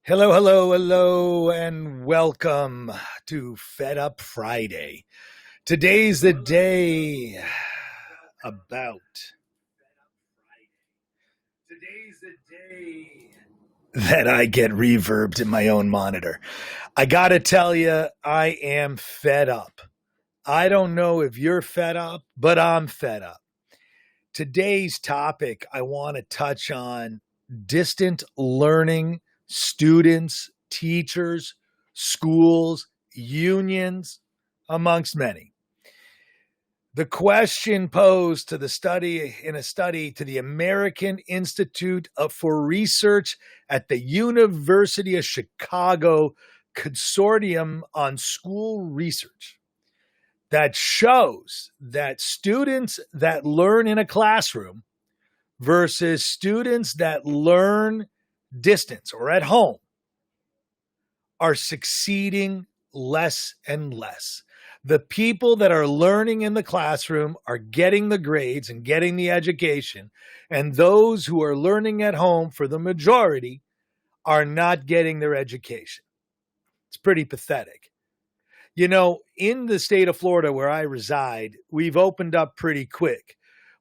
Hello, hello, hello, and welcome to Fed Up Friday. Today's the day about. Today's the day that I get reverbed in my own monitor. I gotta tell you, I am fed up. I don't know if you're fed up, but I'm fed up. Today's topic, I want to touch on distant learning, students, teachers, schools, unions, amongst many. The question posed to the study in a study to the American Institute for Research at the University of Chicago Consortium on School Research that shows that students that learn in a classroom versus students that learn distance or at home are succeeding less and less. The people that are learning in the classroom are getting the grades and getting the education, and those who are learning at home, for the majority, are not getting their education. It's pretty pathetic. You know, in the state of Florida where I reside, we've opened up pretty quick.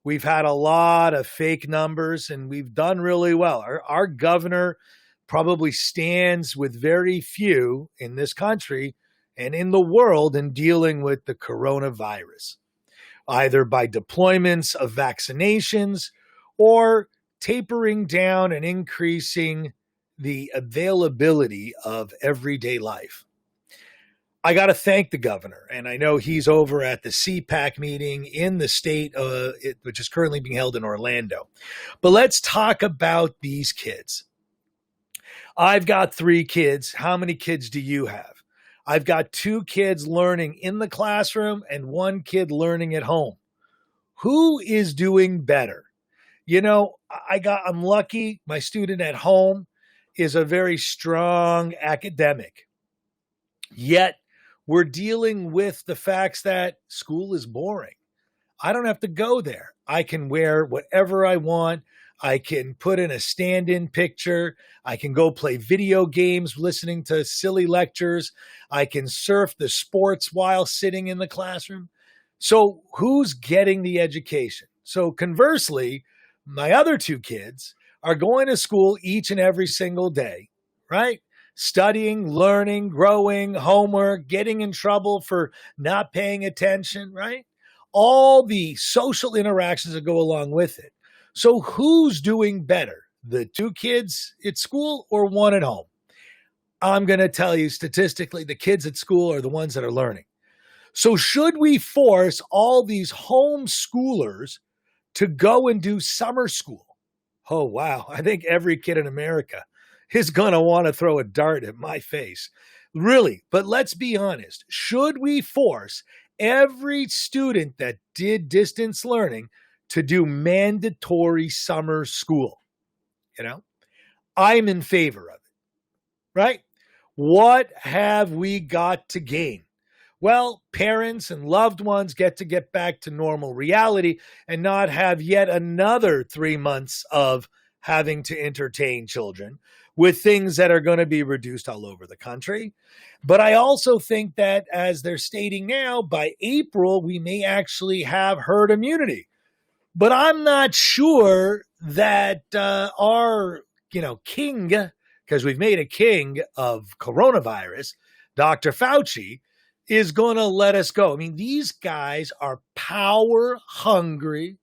We've had a lot of fake numbers and we've done really well. Our governor probably stands with very few in this country and in the world in dealing with the coronavirus, either by deployments of vaccinations or tapering down and increasing the availability of everyday life. I got to thank the governor, and I know he's over at the CPAC meeting in the state, which is currently being held in Orlando. But let's talk about these kids. I've got 3 kids. How many kids do you have? I've got 2 kids learning in the classroom and 1 kid learning at home. Who is doing better? You know, I'm lucky. My student at home is a very strong academic. Yet we're dealing with the facts that school is boring. I don't have to go there. I can wear whatever I want. I can put in a stand-in picture. I can go play video games listening to silly lectures. I can surf the sports while sitting in the classroom. So who's getting the education? So conversely, my other 2 kids are going to school each and every single day, right? Studying, learning, growing, homework, getting in trouble for not paying attention, right? All the social interactions that go along with it. So who's doing better? The 2 kids at school or 1 at home? I'm going to tell you statistically, the kids at school are the ones that are learning. So should we force all these homeschoolers to go and do summer school? Oh, wow. I think every kid in America is going to want to throw a dart at my face. Really, but let's be honest. Should we force every student that did distance learning to do mandatory summer school? You know, I'm in favor of it, right? What have we got to gain? Well, parents and loved ones get back to normal reality and not have yet another 3 months of having to entertain children with things that are going to be reduced all over the country. But I also think that, as they're stating now, by April, we may actually have herd immunity. But I'm not sure that our, king, because we've made a king of coronavirus, Dr. Fauci, is going to let us go. I mean, these guys are power hungry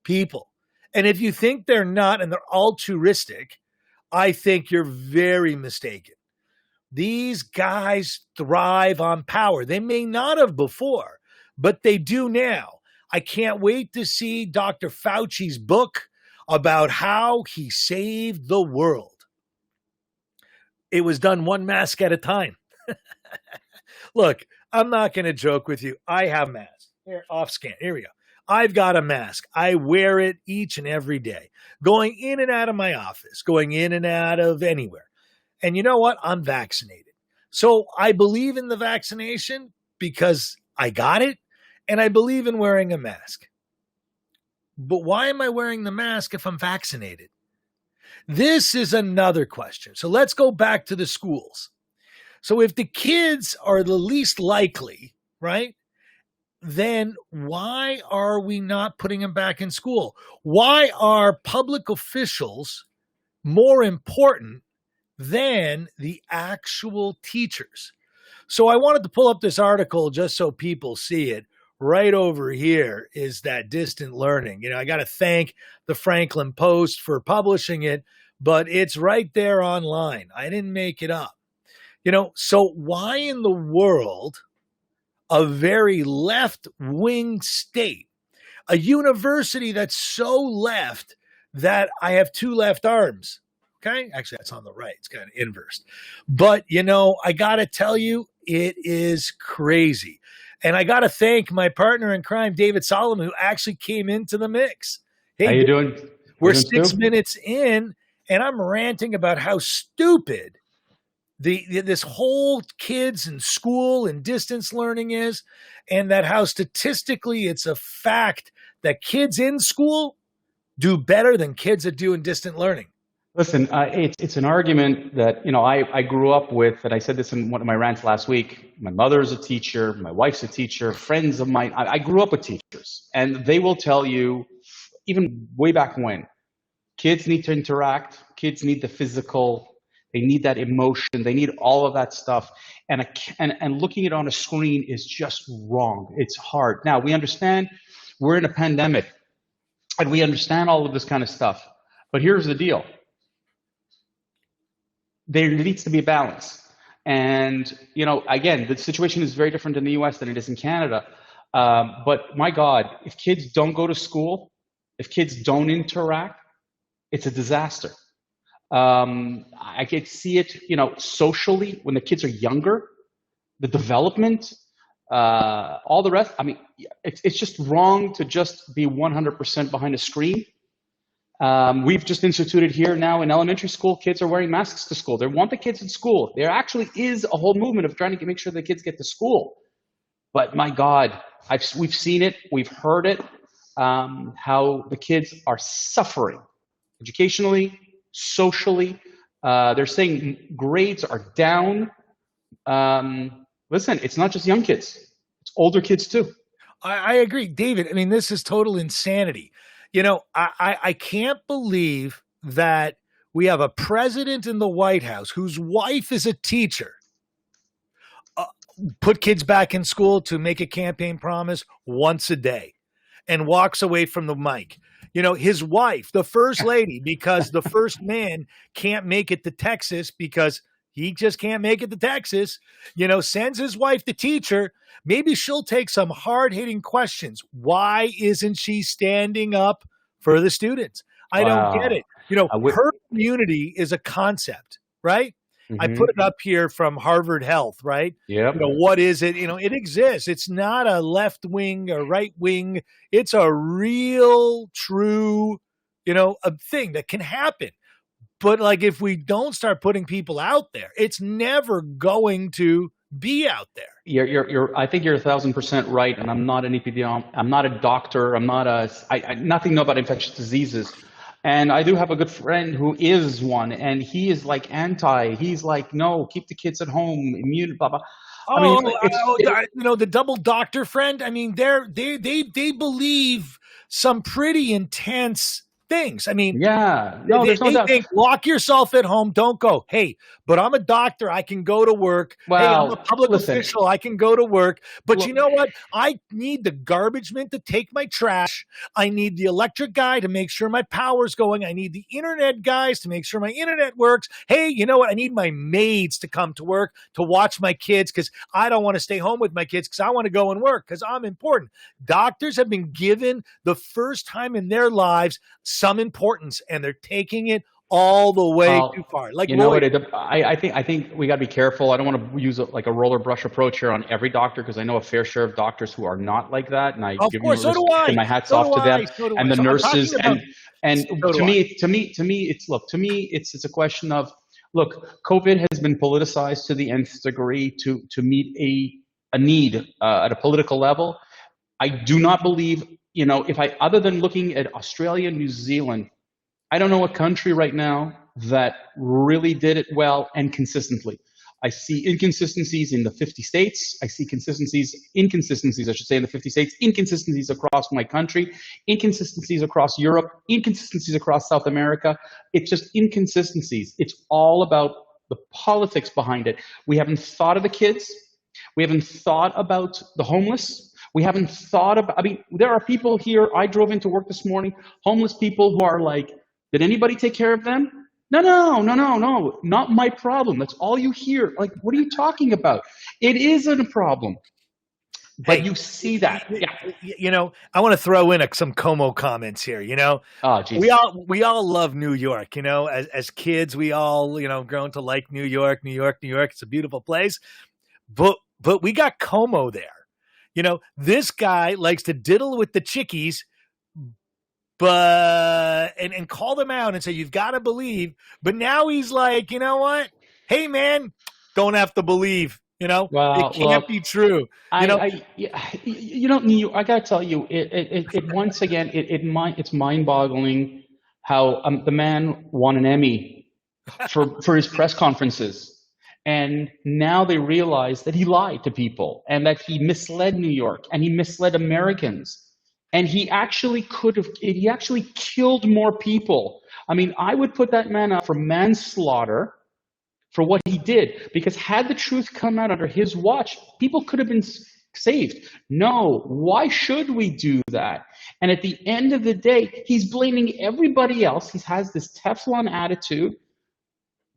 people. And if you think they're not and they're altruistic, I think you're very mistaken. These guys thrive on power. They may not have before, but they do now. I can't wait to see Dr. Fauci's book about how he saved the world. It was done one mask at a time. Look, I'm not going to joke with you. I have a mask. Here, off scan. Here we go. I've got a mask. I wear it each and every day, going in and out of my office, going in and out of anywhere. And you know what? I'm vaccinated. So I believe in the vaccination because I got it, and I believe in wearing a mask. But why am I wearing the mask if I'm vaccinated? This is another question. So let's go back to the schools. So if the kids are the least likely, right, then why are we not putting them back in school? Why are public officials more important than the actual teachers? So I wanted to pull up this article just so people see it. Right over here is that distant learning. I got to thank the Franklin Post for publishing it, but it's right there online. I didn't make it up. So why in the world a very left-wing state, a university that's so left that I have two left arms? Okay. Actually, that's on the right. It's kind of inversed. But, I got to tell you, it is crazy. And I got to thank my partner in crime, David Solomon, who actually came into the mix. Hey, how you doing? We're 6 minutes in, and I'm ranting about how stupid this whole kids in school and distance learning is, and that how statistically it's a fact that kids in school do better than kids that do in distant learning. Listen, it's an argument that, I grew up with, and I said this in one of my rants last week. My mother's a teacher, my wife's a teacher, friends of mine. I grew up with teachers, and they will tell you, even way back when, kids need to interact, kids need the physical, they need that emotion, they need all of that stuff. And looking at it on a screen is just wrong. It's hard. Now, we understand we're in a pandemic, and we understand all of this kind of stuff. But here's the deal. There needs to be a balance. And, again, the situation is very different in the US than it is in Canada. But my God, if kids don't go to school, if kids don't interact, it's a disaster. I can see it, socially when the kids are younger, the development, all the rest. I mean, it's just wrong to just be 100% behind a screen. We've just instituted here now in elementary school, kids are wearing masks to school. They want the kids in school. There actually is a whole movement of trying to make sure the kids get to school. But my God, we've seen it, we've heard it, how the kids are suffering educationally, socially. They're saying grades are down. Listen, it's not just young kids, it's older kids too. I agree, David. I mean, this is total insanity. I can't believe that we have a president in the White House whose wife is a teacher, put kids back in school to make a campaign promise once a day and walks away from the mic. His wife, the first lady, because the first man can't make it to Texas because he just can't make it to Texas, sends his wife to teacher. Maybe she'll take some hard-hitting questions. Why isn't she standing up for the students? I don't get it. Herd immunity is a concept, right? Mm-hmm. I put it up here from Harvard Health, right? Yeah. What is it? It exists. It's not a left wing or right wing. It's a real, true, a thing that can happen. But if we don't start putting people out there, it's never going to be out there. I think you're 1,000% right. And I'm not an epidemiologist. I'm not a doctor. I'm not I nothing know about infectious diseases. And I do have a good friend who is one, and he is he's like, no, keep the kids at home, immune, blah, blah. The double doctor friend. I mean, they believe some pretty intense things. I mean, there's no doubt. Think, lock yourself at home. Don't go. Hey, but I'm a doctor. I can go to work. Well, hey, I'm a public official. I can go to work. But you know what? I need the garbage man to take my trash. I need the electric guy to make sure my power's going. I need the internet guys to make sure my internet works. Hey, you know what? I need my maids to come to work to watch my kids because I don't want to stay home with my kids because I want to go and work because I'm important. Doctors have been given the first time in their lives some importance, and they're taking it all the way too far. I think we got to be careful. I don't want to use a roller brush approach here on every doctor because I know a fair share of doctors who are not like that, and I give you and my hats off to them and the nurses. And to me, it's a question of COVID has been politicized to the nth degree to meet a need at a political level. I do not believe. Other than looking at Australia, New Zealand, I don't know a country right now that really did it well and consistently. I see inconsistencies in the 50 states. I see inconsistencies, I should say, in the 50 states, inconsistencies across my country, inconsistencies across Europe, inconsistencies across South America. It's just inconsistencies. It's all about the politics behind it. We haven't thought of the kids. We haven't thought about the homeless. We haven't thought about, I mean, there are people here, I drove into work this morning, homeless people who are like, did anybody take care of them? No, not my problem. That's all you hear. Like, what are you talking about? It isn't a problem. But Hey, you see that. Yeah. You know, I want to throw in some Como comments here. You know, Oh, geez. we all love New York. You know, as kids, we all grown to like New York, New York, New York. It's a beautiful place, but we got Como there. You know, this guy likes to diddle with the chickies, but and call them out and say you've got to believe. But now he's like, you know what? Hey, man, don't have to believe. You know, Well, it can't be true. You know, I gotta tell you, it once again, it's mind-boggling how the man won an Emmy for his press conferences, and now they realize that he lied to people and that he misled New York and he misled Americans, and he actually killed more people. I mean, I would put that man up for manslaughter for what he did, because had the truth come out under his watch, people could have been saved. No, why should we do that? And at the end of the day, he's blaming everybody else. He has this Teflon attitude.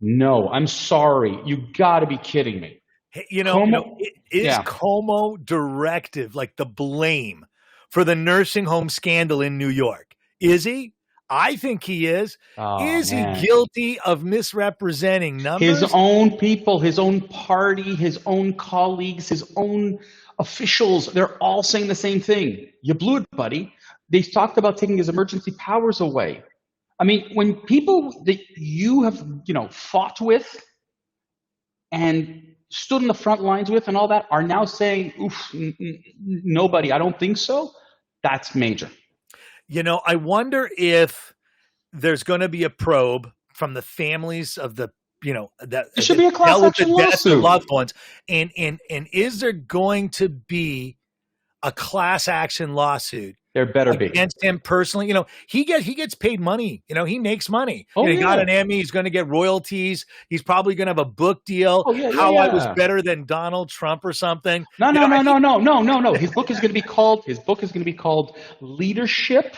No, I'm sorry. You got to be kidding me. Is Como directive, like the blame for the nursing home scandal in New York? Is he? I think he is. Oh, is man. he guilty of misrepresenting numbers? His own people, his own party, his own colleagues, his own officials, they're all saying the same thing. You blew it, buddy. They talked about taking his emergency powers away. I mean, when people that you have, fought with and stood in the front lines with and all that are now saying, oof, nobody, I don't think so, that's major. I wonder if there's going to be a probe from the families of the, that there should be a class action lawsuit. Loved ones, and is there going to be a class action lawsuit? There better be against him personally. He gets paid money. He makes money. Oh, he got an Emmy. He's going to get royalties. He's probably going to have a book deal. I was better than Donald Trump or something. No. His book is going to be called Leadership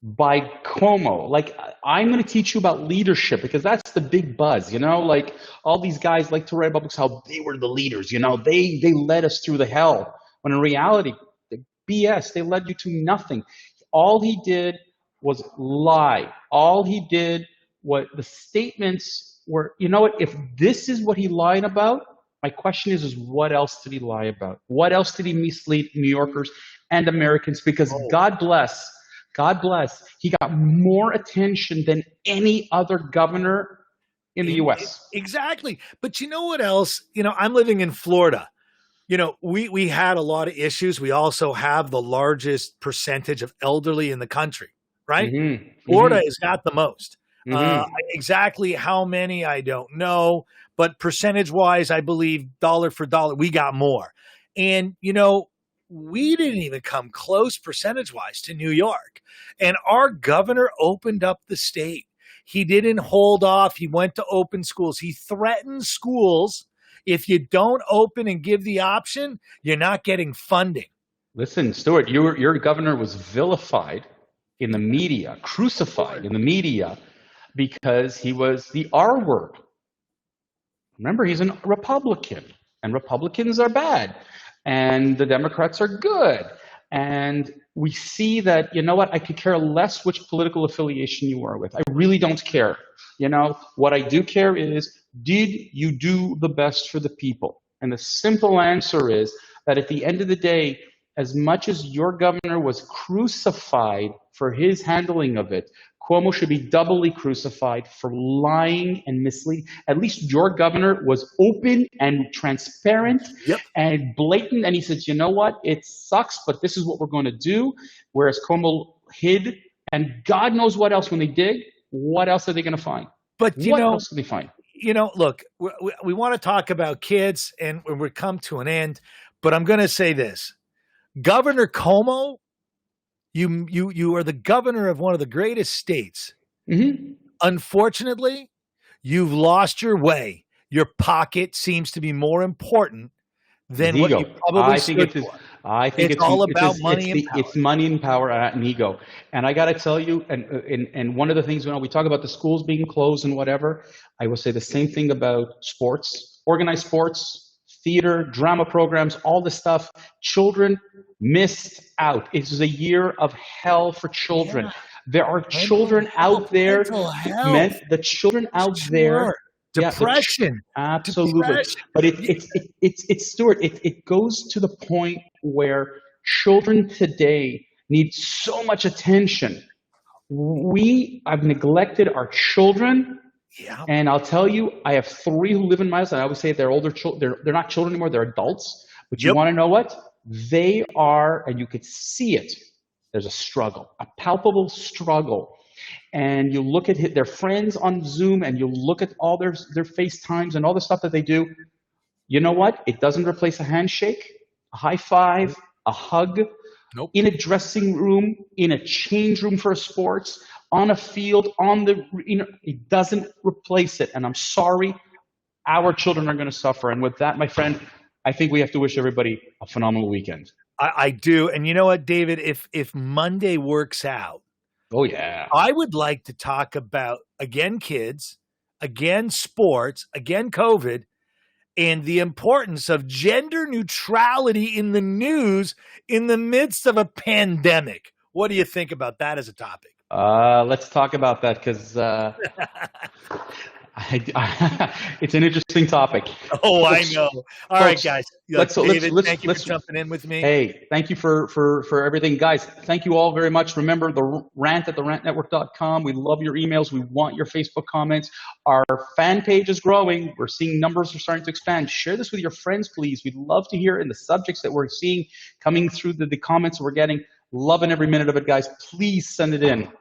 by Como. Like, I'm going to teach you about leadership, because that's the big buzz. Like, all these guys like to write about books how they were the leaders. They led us through the hell. When in reality, BS, they led you to nothing. All he did was lie. All he did, what the statements were, if this is what he lied about, my question is what else did he lie about? What else did he mislead New Yorkers and Americans? Because God bless, he got more attention than any other governor in the U.S. Exactly. But you know what else? I'm living in Florida. We had a lot of issues. We also have the largest percentage of elderly in the country, right? Mm-hmm. Florida has got the most. Mm-hmm. Exactly how many, I don't know. But percentage-wise, I believe dollar for dollar, we got more. And, we didn't even come close percentage-wise to New York. And our governor opened up the state. He didn't hold off. He went to open schools. He threatened schools. If you don't open and give the option, you're not getting funding. Listen, Stuart, your governor was vilified in the media, crucified in the media, because he was the R word. Remember, he's a Republican, and Republicans are bad, and the Democrats are good. And we see that, I could care less which political affiliation you are with. I really don't care. What I do care is, did you do the best for the people? And the simple answer is that at the end of the day, as much as your governor was crucified for his handling of it, Cuomo should be doubly crucified for lying and misleading. At least your governor was open and transparent and blatant. And he says, you know what? It sucks, but this is what we're going to do. Whereas Cuomo hid, and God knows what else when they dig. What else are they going to find? But What else can they find? Look, we want to talk about kids, and we're come to an end. But I'm going to say this: Governor Cuomo, you are the governor of one of the greatest states. Mm-hmm. Unfortunately, you've lost your way. Your pocket seems to be more important than what you probably stood for. I think it's all about money and power. It's money and power and ego. And I got to tell you, and one of the things, when we talk about the schools being closed and whatever, I will say the same thing about sports, organized sports, theater, drama programs, all this stuff. Children missed out. It was a year of hell for children. Yeah. There are children out there. The children out there. Depression. Absolutely. Depression. But it's Stuart, it goes to the point where children today need so much attention. We have neglected our children. Yeah. And I'll tell you, I have 3 who live in my house. I always say they're older children. They're not children anymore. They're adults. But you want to know what? They are, and you could see it. There's a struggle, a palpable struggle. And you look at their friends on Zoom, and you look at all their FaceTimes and all the stuff that they do. You know what? It doesn't replace a handshake, a high five, a hug. Nope. In a dressing room, in a change room for sports, on a field, it doesn't replace it. And I'm sorry, our children are going to suffer. And with that, my friend, I think we have to wish everybody a phenomenal weekend. I do. And you know what, David? If Monday works out, oh yeah, I would like to talk about, again, kids, again, sports, again, COVID, and the importance of gender neutrality in the news in the midst of a pandemic. What do you think about that as a topic? Let's talk about that, because it's an interesting topic. Oh, I know. All right, guys. David, thank you for jumping in with me. Hey, thank you for everything. Guys, thank you all very much. Remember, the rant at therantnetwork.com. We love your emails. We want your Facebook comments. Our fan page is growing. We're seeing numbers are starting to expand. Share this with your friends, please. We'd love to hear in the subjects that we're seeing coming through the comments we're getting. Loving every minute of it, guys. Please send it in.